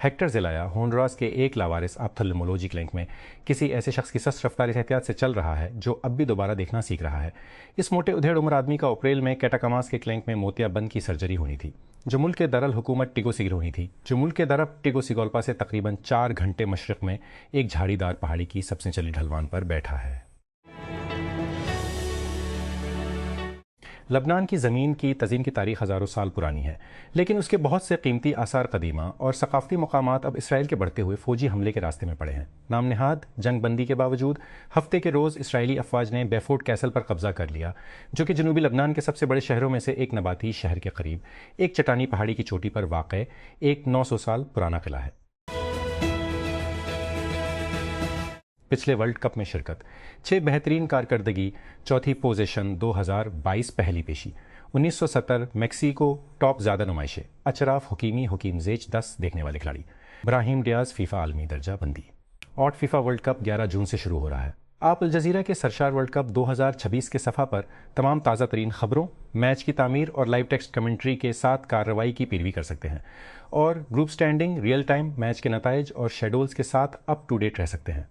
Hectare زلایا Honduras کے ایک لاوارث آپتھلمولوجی کلینک میں کسی ایسے شخص کی سست رفتار اس احتیاط سے چل رہا ہے جو اب بھی دوبارہ دیکھنا سیکھ رہا ہے۔ اس موٹے ادھیڑ عمر آدمی کا اپریل میں کیٹاکاماس کے کلینک میں موتیا بند کی سرجری ہونی تھی، جو ملک کے دارالحکومت ٹیگوسیگولپا سے تقریباً 4 گھنٹے مشرق میں ایک جھاڑی دار پہاڑی کی سب سے نچلی ڈھلوان پر بیٹھا ہے۔ لبنان کی زمین کی تزئین کی تاریخ ہزاروں سال پرانی ہے، لیکن اس کے بہت سے قیمتی آثار قدیمہ اور ثقافتی مقامات اب اسرائیل کے بڑھتے ہوئے فوجی حملے کے راستے میں پڑے ہیں۔ نام نہاد جنگ بندی کے باوجود ہفتے کے روز اسرائیلی افواج نے بیفورٹ کیسل پر قبضہ کر لیا، جو کہ جنوبی لبنان کے سب سے بڑے شہروں میں سے ایک نباتی شہر کے قریب ایک چٹانی پہاڑی کی چوٹی پر واقع ایک 900 سال پرانا قلعہ ہے۔ پچھلے ورلڈ کپ میں شرکت، 6 بہترین کارکردگی، چوتھی پوزیشن 2022 پہلی پیشی، 1970 میکسیکو ٹاپ زیادہ نمائشیں، اشرف حکیمی حکیم زیچ 10 دیکھنے والے کھلاڑی، براہیم ڈیاز فیفا عالمی درجہ بندی۔ اور فیفا ورلڈ کپ 11 جون سے شروع ہو رہا ہے۔ آپ الجزیرہ کے سرشار ورلڈ کپ 2026 کے صفحہ پر تمام تازہ ترین خبروں، میچ کی تعمیر اور لائیو ٹیکسٹ کمنٹری کے ساتھ کارروائی کی پیروی کر سکتے ہیں، اور group standing, real time match کے نتائج اور شیڈولز کے ساتھ اپ ٹو ڈیٹ رہ سکتے ہیں۔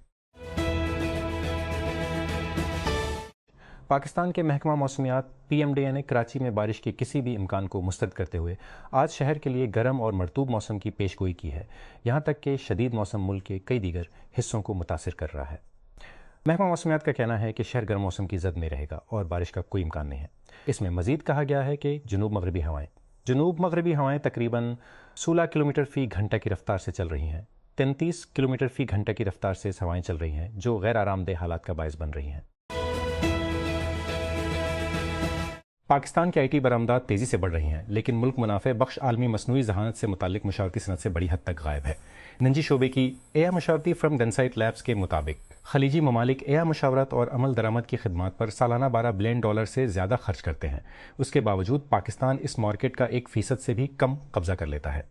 پاکستان کے محکمہ موسمیات PMDA نے کراچی میں بارش کے کسی بھی امکان کو مسترد کرتے ہوئے آج شہر کے لیے گرم اور مرطوب موسم کی پیش گوئی کی ہے، یہاں تک کہ شدید موسم ملک کے کئی دیگر حصوں کو متاثر کر رہا ہے۔ محکمہ موسمیات کا کہنا ہے کہ شہر گرم موسم کی زد میں رہے گا اور بارش کا کوئی امکان نہیں ہے۔ اس میں مزید کہا گیا ہے کہ جنوب مغربی ہوائیں تقریباً 16 کلومیٹر فی گھنٹہ کی رفتار سے چل رہی ہیں، 33 کلومیٹر فی گھنٹہ کی رفتار سے ہوائیں چل رہی ہیں، جو غیر آرام دہ حالات کا باعث بن رہی ہیں۔ پاکستان کے IT برآمدات تیزی سے بڑھ رہی ہیں، لیکن ملک منافع بخش عالمی مصنوعی ذہانت سے متعلق مشاورتی صنعت سے بڑی حد تک غائب ہے۔ نجی شعبے کی AI مشاورتی فرم ڈینسائٹ لیبس کے مطابق خلیجی ممالک AI مشاورت اور عمل درآمد کی خدمات پر سالانہ $12 بلین سے زیادہ خرچ کرتے ہیں۔ اس کے باوجود پاکستان اس مارکیٹ کا 1% سے بھی کم قبضہ کر لیتا ہے۔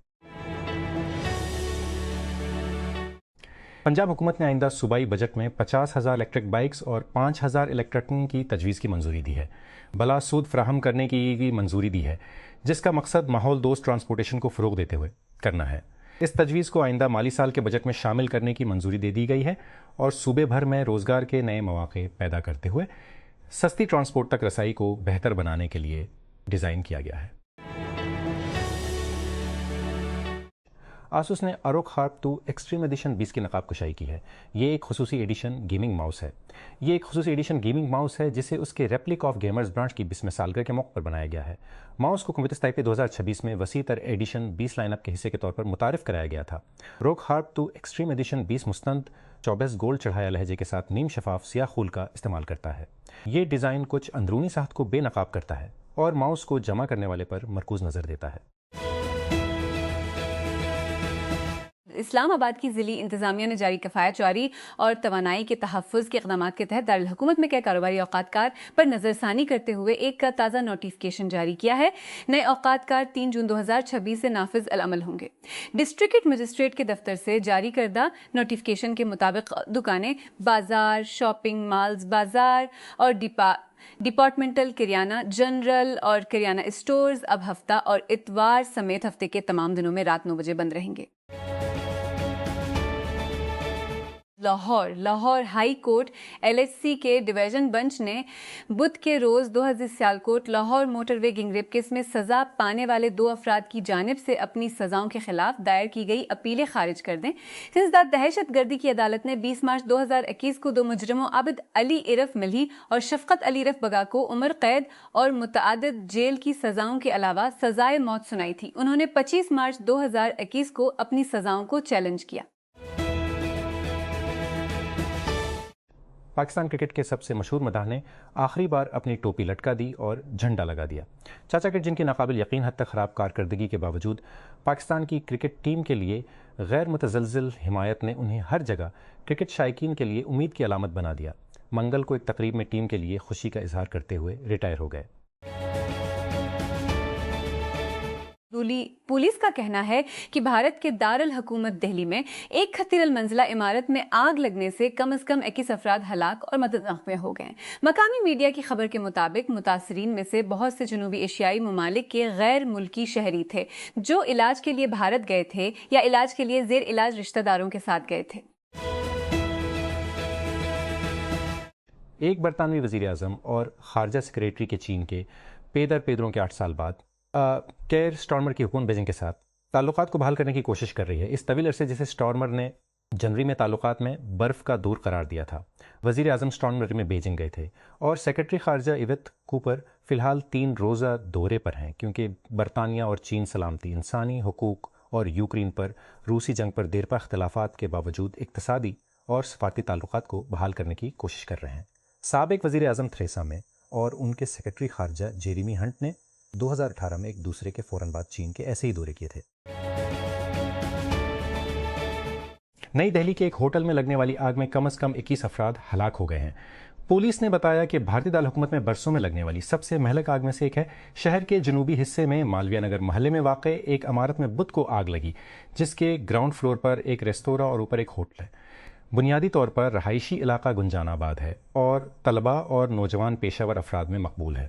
پنجاب حکومت نے آئندہ صوبائی بجٹ میں 50,000 الیکٹرک بائکس اور 5,000 الیکٹرکن کی تجویز کی منظوری دی ہے، بلا سود فراہم کرنے کی منظوری دی ہے، جس کا مقصد ماحول دوست ٹرانسپورٹیشن کو فروغ دیتے ہوئے کرنا ہے۔ اس تجویز کو آئندہ مالی سال کے بجٹ میں شامل کرنے کی منظوری دے دی گئی ہے اور صوبے بھر میں روزگار کے نئے مواقع پیدا کرتے ہوئے سستی ٹرانسپورٹ تک رسائی کو بہتر بنانے کے لیے ڈیزائن کیا گیا ہے۔ آسوس نے اروک ہارپ 2 ایکسٹریم ایڈیشن 20 کی نقاب کشائی کی ہے۔ یہ ایک خصوصی ایڈیشن گیمنگ ماؤس ہے۔ یہ ایک خصوصی ایڈیشن گیمنگ ماؤس ہے جسے اس کے ریپلک آف گیمرز برانچ کی 20ویں سالگرہ کے موقع پر بنایا گیا ہے۔ ماؤس کو کمپیوٹر تائپے 2026 میں وسیع تر ایڈیشن 20 لائن اپ کے حصے کے طور پر متعارف کرایا گیا تھا۔ روک ہارپ 2 ایکسٹریم ایڈیشن 20 مستند 24 گولڈ چڑھایا لہجے کے ساتھ نیم شفاف سیاہ خول کا استعمال کرتا ہے۔ یہ ڈیزائن کچھ اندرونی ساخت کو بے نقاب کرتا ہے اور ماؤس کو جمع کرنے والے پر مرکوز نظر دیتا ہے۔ اسلام آباد کی ضلعی انتظامیہ نے جاری کفایت جاری اور توانائی کے تحفظ کے اقدامات کے تحت دارالحکومت میں کئی کاروباری اوقات کار پر نظر ثانی کرتے ہوئے ایک کا تازہ نوٹیفکیشن جاری کیا ہے۔ نئے اوقات کار 3 جون 2026 سے نافذ العمل ہوں گے۔ ڈسٹرکٹ مجسٹریٹ کے دفتر سے جاری کردہ نوٹیفکیشن کے مطابق دکانیں، بازار، شاپنگ مالز، بازار اور ڈپارٹمنٹل کریانہ، جنرل اور کریانہ اسٹورز اب ہفتہ اور اتوار سمیت ہفتے کے تمام دنوں میں رات 9 بجے بند رہیں گے۔ لاہور ہائی کورٹ LHC کے ڈویژن بنچ نے بدھ کے روز 2000 سیالکوٹ لاہور موٹر وے گینگ ریپ کیس میں سزا پانے والے 2 افراد کی جانب سے اپنی سزاؤں کے خلاف دائر کی گئی اپیلیں خارج کر دیں۔ سنسداد دہشت گردی کی عدالت نے 20 مارچ 2021 کو 2 مجرموں عابد علی عرف ملہی اور شفقت علی عرف بگا کو عمر قید اور متعدد جیل کی سزاؤں کے علاوہ سزائے موت سنائی تھی۔ انہوں نے 25 مارچ 2021 کو اپنی سزاؤں کو چیلنج کیا۔ پاکستان کرکٹ کے سب سے مشہور مداح نے آخری بار اپنی ٹوپی لٹکا دی اور جھنڈا لگا دیا۔ چاچا کرٹ، جن کی ناقابل یقین حد تک خراب کارکردگی کے باوجود پاکستان کی کرکٹ ٹیم کے لیے غیر متزلزل حمایت نے انہیں ہر جگہ کرکٹ شائقین کے لیے امید کی علامت بنا دیا۔ منگل کو ایک تقریب میں ٹیم کے لیے خوشی کا اظہار کرتے ہوئے ریٹائر ہو گئے۔ پولیس کا کہنا ہے کہ بھارت کے دارالحکومت دہلی میں ایک 31 منزلہ عمارت میں آگ لگنے سے کم از کم 21 افراد ہلاک اور متعدد زخمی ہو گئے ہیں۔ مقامی میڈیا کی خبر کے مطابق متاثرین میں سے بہت سے جنوبی ایشیائی ممالک کے غیر ملکی شہری تھے جو علاج کے لیے بھارت گئے تھے یا علاج کے لیے زیر علاج رشتہ داروں کے ساتھ گئے تھے۔ ایک برطانوی وزیر اعظم اور خارجہ سیکریٹری کے چین کے پیدروں کے 8 سال بعد کیئر سٹارمر کی حکومت بیجنگ کے ساتھ تعلقات کو بحال کرنے کی کوشش کر رہی ہے۔ اس طویل عرصے جسے سٹارمر نے جنوری میں تعلقات میں برف کا دور قرار دیا تھا، وزیر اعظم سٹارمر میں بیجنگ گئے تھے اور سیکرٹری خارجہ ایوت کوپر فی الحال 3 روزہ دورے پر ہیں، کیونکہ برطانیہ اور چین سلامتی، انسانی حقوق اور یوکرین پر روسی جنگ پر دیرپا اختلافات کے باوجود اقتصادی اور سفارتی تعلقات کو بحال کرنے کی کوشش کر رہے ہیں۔ سابق وزیر اعظم تھریسا مے اور ان کے سیکرٹری خارجہ جیریمی ہنٹ نے 2018 میں ایک دوسرے کے فوراً بعد چین کے ایسے ہی دورے کیے تھے۔ نئی دہلی کے ایک ہوٹل میں لگنے والی آگ میں کم از کم 21 افراد ہلاک ہو گئے ہیں۔ پولیس نے بتایا کہ بھارتی دارالحکومت میں برسوں میں لگنے والی سب سے مہلک آگ میں سے ایک ہے۔ شہر کے جنوبی حصے میں مالویہ نگر محلے میں واقع ایک عمارت میں بدھ کو آگ لگی، جس کے گراؤنڈ فلور پر ایک ریستوراں اور اوپر ایک ہوٹل ہے۔ بنیادی طور پر رہائشی علاقہ گنجان آباد ہے اور طلباء اور نوجوان پیشہ ور افراد میں مقبول ہے۔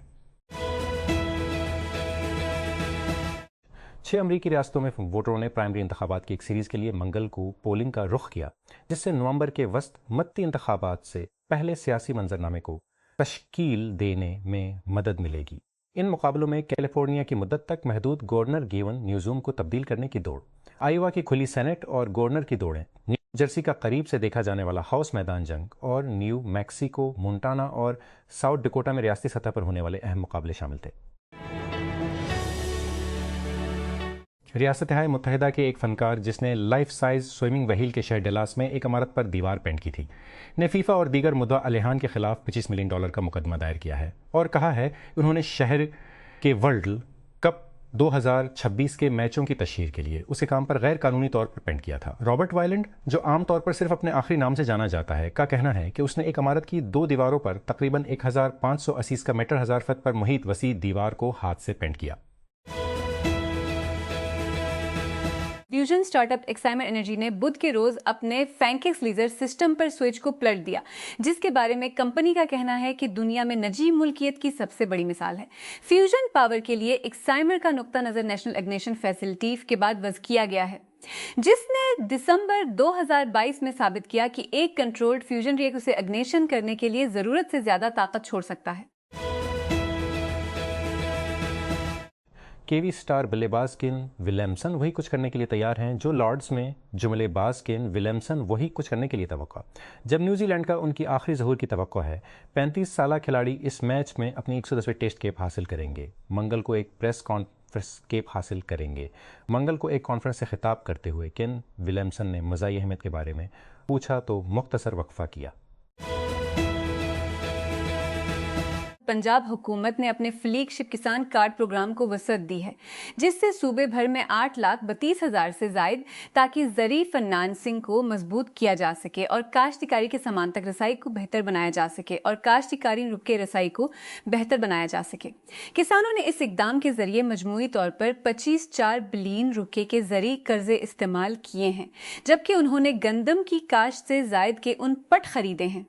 6 امریکی ریاستوں میں ووٹروں نے پرائمری انتخابات کی ایک سیریز کے لیے منگل کو پولنگ کا رخ کیا، جس سے نومبر کے وسط متی انتخابات سے پہلے سیاسی منظرنامے کو تشکیل دینے میں مدد ملے گی۔ ان مقابلوں میں کیلیفورنیا کی مدت تک محدود گورنر گیون نیوزوم کو تبدیل کرنے کی دوڑ، آئیوا کی کھلی سینٹ اور گورنر کی دوڑیں، نیو جرسی کا قریب سے دیکھا جانے والا ہاؤس میدان جنگ اور نیو میکسیکو، مونٹانا اور ساؤتھ ڈکوٹا میں ریاستی سطح پر ہونے والے اہم مقابلے شامل تھے۔ ریاستہائے متحدہ کے ایک فنکار جس نے لائف سائز سوئمنگ وہیل کے شہر ڈلاس میں ایک عمارت پر دیوار پینٹ کی تھی، نے فیفا اور دیگر مدعا علیحان کے خلاف $25 ملین کا مقدمہ دائر کیا ہے اور کہا ہے کہ انہوں نے شہر کے ورلڈ کپ 2026 کے میچوں کی تشہیر کے لیے اسے کام پر غیر قانونی طور پر پینٹ کیا تھا۔ رابرٹ وائلنڈ، جو عام طور پر صرف اپنے آخری نام سے جانا جاتا ہے، کا کہنا ہے کہ اس نے ایک عمارت کی 2 دیواروں پر تقریباً 1580 کا میٹر 1000 فٹ پر محیط وسیع دیوار کو ہاتھ سے پینٹ کیا۔ فیوژن اسٹارٹ اپ ایکسائمر انرجی نے بدھ کے روز اپنے فینکس لیزر سسٹم پر سوئچ کو پلٹ دیا، جس کے بارے میں کمپنی کا کہنا ہے کہ دنیا میں نجی ملکیت کی سب سے بڑی مثال ہے۔ فیوژن پاور کے لیے ایکسائمر کا نقطہ نظر نیشنل اگنیشن فیسلٹی کے بعد وضع کیا گیا ہے، جس نے دسمبر 2022 میں ثابت کیا کہ ایک کنٹرولڈ فیوژن ریئیکٹر اسے اگنیشن کرنے کے لیے ضرورت سے زیادہ طاقت چھوڑ سکتا ہے۔ کیوی سٹار بلے باز کین ولیمسن وہی کچھ کرنے کے لیے تیار ہیں جو لارڈز میں جملے باز کین ولیمسن وہی کچھ کرنے کے لیے توقع، جب نیوزی لینڈ کا ان کی آخری ظہور کی توقع ہے۔ 35 سالہ کھلاڑی اس میچ میں اپنی 110ویں ٹیسٹ کیپ حاصل کریں گے۔ منگل کو ایک پریس کانفرنس کیپ حاصل کریں گے۔ منگل کو ایک کانفرنس سے خطاب کرتے ہوئے کین ولیمسن نے مزاحی اہمیت کے بارے میں پوچھا تو مختصر وقفہ کیا۔ پنجاب حکومت نے اپنے فلیگ شپ کسان کارڈ پروگرام کو وسعت دی ہے، جس سے صوبے بھر میں 8,32,000 سے زائد تاکہ زرعی فنانسنگ کو مضبوط کیا جا سکے اور کاشتکاری کے سامان تک رسائی کو بہتر بنایا جا سکے اور کاشتکاری رکے رسائی کو بہتر بنایا جا سکے۔ کسانوں نے اس اقدام کے ذریعے مجموعی طور پر 25.4 بلین روپے کے زرعی قرضے استعمال کیے ہیں، جبکہ انہوں نے گندم کی کاشت سے زائد کے ان پٹ خریدے ہیں۔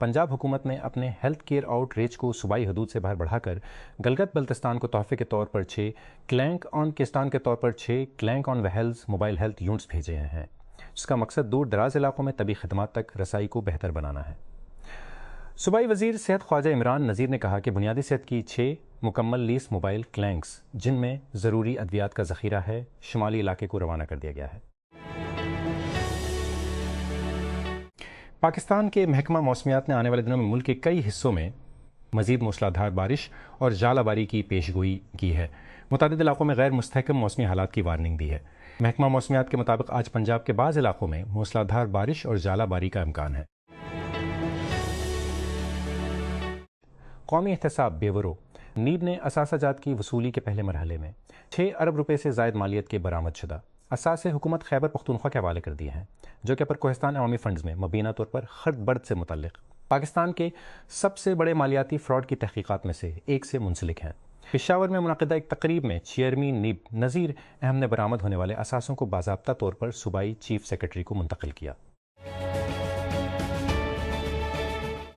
پنجاب حکومت نے اپنے ہیلتھ کیئر آؤٹ ریچ کو صوبائی حدود سے باہر بڑھا کر گلگت بلتستان کو تحفے کے طور پر 6 کلینک آن کیستان کے طور پر 6 کلینک آن وہیلز موبائل ہیلتھ یونٹس بھیجے ہیں، جس کا مقصد دور دراز علاقوں میں طبی خدمات تک رسائی کو بہتر بنانا ہے۔ صوبائی وزیر صحت خواجہ عمران نذیر نے کہا کہ بنیادی صحت کی 6 مکمل لیس موبائل کلینکس، جن میں ضروری ادویات کا ذخیرہ ہے، شمالی علاقے کو روانہ کر دیا گیا ہے۔ پاکستان کے محکمہ موسمیات نے آنے والے دنوں میں ملک کے کئی حصوں میں مزید موسلا دھار بارش اور ژالہ باری کی پیش گوئی کی ہے۔ متعدد علاقوں میں غیر مستحکم موسمی حالات کی وارننگ دی ہے۔ محکمہ موسمیات کے مطابق آج پنجاب کے بعض علاقوں میں موسلا دھار بارش اور ژالہ باری کا امکان ہے۔ قومی احتساب بیورو نیب نے اثاثہ جات کی وصولی کے پہلے مرحلے میں 6 ارب روپے سے زائد مالیت کے برآمد شدہ اثاثے حکومت خیبر پختونخوا کے حوالے کر دیے ہیں، جو کہ پر کوہستان عوامی فنڈز میں مبینہ طور پر خرد برد سے متعلق پاکستان کے سب سے بڑے مالیاتی فراڈ کی تحقیقات میں سے ایک سے منسلک ہیں۔ پشاور میں منعقدہ ایک تقریب میں چیئرمین نیب نذیر احمد نے برآمد ہونے والے اثاثوں کو باضابطہ طور پر صوبائی چیف سیکرٹری کو منتقل کیا۔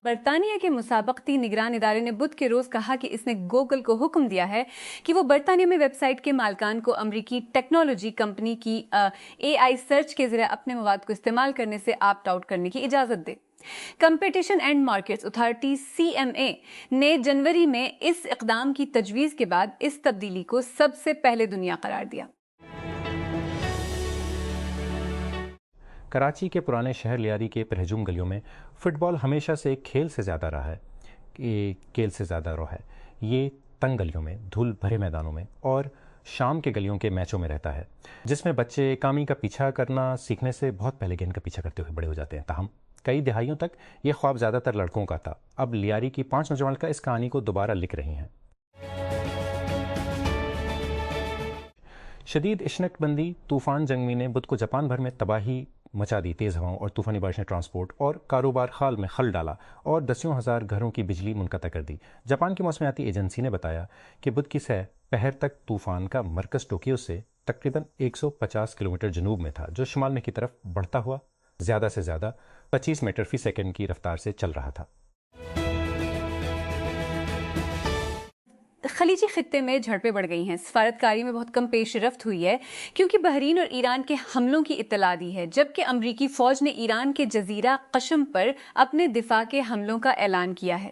برطانیہ کے مسابقتی نگران ادارے نے بدھ کے روز کہا کہ اس نے گوگل کو حکم دیا ہے کہ وہ برطانیہ میں ویب سائٹ کے مالکان کو امریکی ٹیکنالوجی کمپنی کی AI سرچ کے ذریعے اپنے مواد کو استعمال کرنے سے آپٹ آؤٹ کرنے کی اجازت دے۔ Competition and markets authority CMA نے جنوری میں اس اقدام کی تجویز کے بعد اس تبدیلی کو سب سے پہلے دنیا قرار دیا۔ کراچی کے پرانے شہر لیاری کے پرہجوم گلیوں میں فٹ بال ہمیشہ سے ایک کھیل سے زیادہ رہا ہے۔ یہ تنگ گلیوں میں، دھول بھرے میدانوں میں اور شام کے گلیوں کے میچوں میں رہتا ہے، جس میں بچے کامی کا پیچھا کرنا سیکھنے سے بہت پہلے گیند کا پیچھا کرتے ہوئے بڑے ہو جاتے ہیں۔ تاہم کئی دہائیوں تک یہ خواب زیادہ تر لڑکوں کا تھا۔ اب لیاری کی 5 نوجوان کا اس کہانی کو دوبارہ لکھ رہی ہیں۔ شدید اشنکٹ بندی طوفان جنگمی نے بدھ کو جاپان بھر میں تباہی مچا دی۔ تیز ہواؤں اور طوفانی بارش نے ٹرانسپورٹ اور کاروبار خال میں خل ڈالا اور دسیوں ہزار گھروں کی بجلی منقطع کر دی۔ جاپان کی موسمیاتی ایجنسی نے بتایا کہ بدھ کی سہ پہر تک طوفان کا مرکز ٹوکیو سے تقریباً 150 کلومیٹر جنوب میں تھا، جو شمال میں کی طرف بڑھتا ہوا زیادہ سے زیادہ 25 میٹر فی سیکنڈ کی رفتار سے چل رہا تھا۔ خلیجی خطے میں جھڑپیں بڑھ گئی ہیں۔ سفارتکاری میں بہت کم پیش رفت ہوئی ہے کیونکہ بحرین اور ایران کے حملوں کی اطلاع دی ہے، جبکہ امریکی فوج نے ایران کے جزیرہ قشم پر اپنے دفاع کے حملوں کا اعلان کیا ہے۔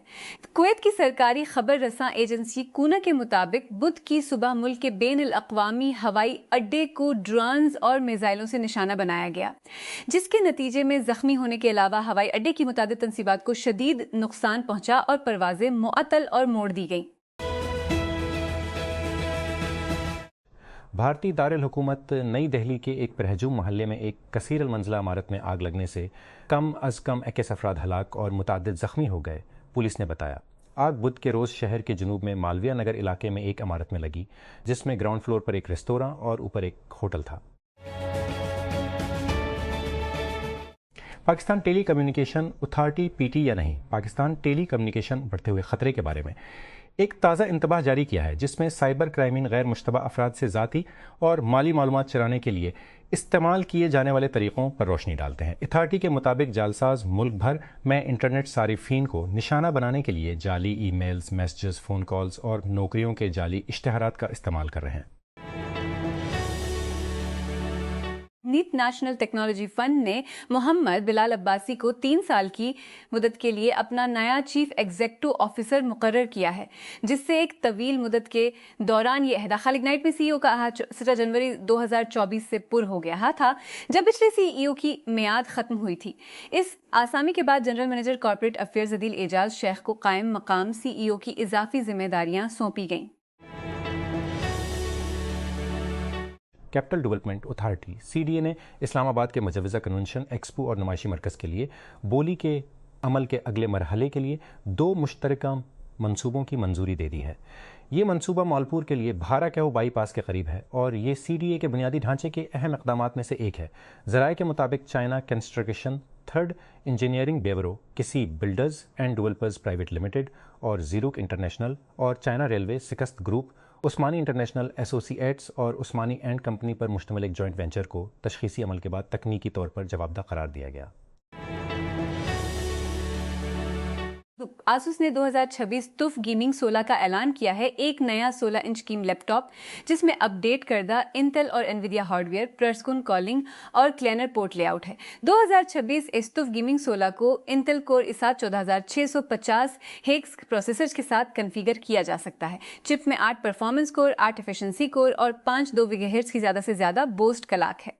کویت کی سرکاری خبر رساں ایجنسی کونا کے مطابق بدھ کی صبح ملک کے بین الاقوامی ہوائی اڈے کو ڈرونز اور میزائلوں سے نشانہ بنایا گیا، جس کے نتیجے میں زخمی ہونے کے علاوہ ہوائی اڈے کی متعدد تنصیبات کو شدید نقصان پہنچا اور پروازیں معطل اور موڑ دی گئیں۔ بھارتی دارالحکومت نئی دہلی کے ایک پرہجوم محلے میں ایک کثیر المنزلہ عمارت میں آگ لگنے سے کم از کم 21 افراد ہلاک اور متعدد زخمی ہو گئے، پولیس نے بتایا۔ آگ بدھ کے روز شہر کے جنوب میں مالویہ نگر علاقے میں ایک عمارت میں لگی، جس میں گراؤنڈ فلور پر ایک ریستوراں اور اوپر ایک ہوٹل تھا۔ پاکستان ٹیلی کمیونیکیشن اتھارٹی PT یا نہیں، پاکستان ٹیلی کمیونیکیشن بڑھتے ہوئے خطرے کے بارے میں ایک تازہ انتباہ جاری کیا ہے، جس میں سائبر کرائمین غیر مشتبہ افراد سے ذاتی اور مالی معلومات چرانے کے لیے استعمال کیے جانے والے طریقوں پر روشنی ڈالتے ہیں۔ اتھارٹی کے مطابق جعلساز ملک بھر میں انٹرنیٹ صارفین کو نشانہ بنانے کے لیے جعلی e mails, messages, phone calls اور نوکریوں کے جعلی اشتہارات کا استعمال کر رہے ہیں۔ نیت نیشنل ٹیکنالوجی فنڈ نے محمد بلال عباسی کو 3 سال کی مدت کے لیے اپنا نیا چیف ایگزیکٹو آفیسر مقرر کیا ہے، جس سے ایک طویل مدت کے دوران یہ عہدہ خالق نائٹ میں CEO کا 17 جنوری 2024 سے پر ہو گیا تھا، جب پچھلے CEO کی میعاد ختم ہوئی تھی۔ اس آسامی کے بعد جنرل مینیجر کارپوریٹ افیئرز عدیل اعجاز شیخ کو قائم مقام CEO کی اضافی ذمہ داریاں سونپی گئیں۔ کیپٹل ڈیولپمنٹ اتھارٹی CDA نے اسلام آباد کے مجوزہ کنونشن، ایکسپو اور نمائشی مرکز کے لیے بولی کے عمل کے اگلے مرحلے کے لیے 2 مشترکہ منصوبوں کی منظوری دے دی ہے۔ یہ منصوبہ مالپور کے لیے بھارا کیو بائی پاس کے قریب ہے اور یہ CDA کے بنیادی ڈھانچے کے اہم اقدامات میں سے ایک ہے۔ ذرائع کے مطابق China construction, third engineering bureau, کسی builders and developers private limited اور زیروک انٹرنیشنل اور China railway sixth group, Usmani international associates اور عثمانی اینڈ کمپنی پر مشتمل ایک جوائنٹ وینچر کو تشخیصی عمل کے بعد تکنیکی طور پر جواب دہ قرار دیا گیا۔ آسوس نے 2026 TUF گیمنگ 16 کا اعلان کیا ہے، ایک نیا 16 انچ کی لیپ ٹاپ جس میں اپ ڈیٹ کردہ انٹل اور انویڈیا ہارڈ ویئر، پرسکون کالنگ اور کلینر پورٹ لے آؤٹ ہے۔ 2026 اس TUF گیمنگ 16 کو انٹل کور i7 14650 ہیگز پروسیسر کے ساتھ کنفیگر کیا جا سکتا ہے۔ چپ میں 8 پرفارمنس کور، 8 ایفیشنسی کور اور 5 2 GHz کی زیادہ سے زیادہ بوسٹ کلاک ہے۔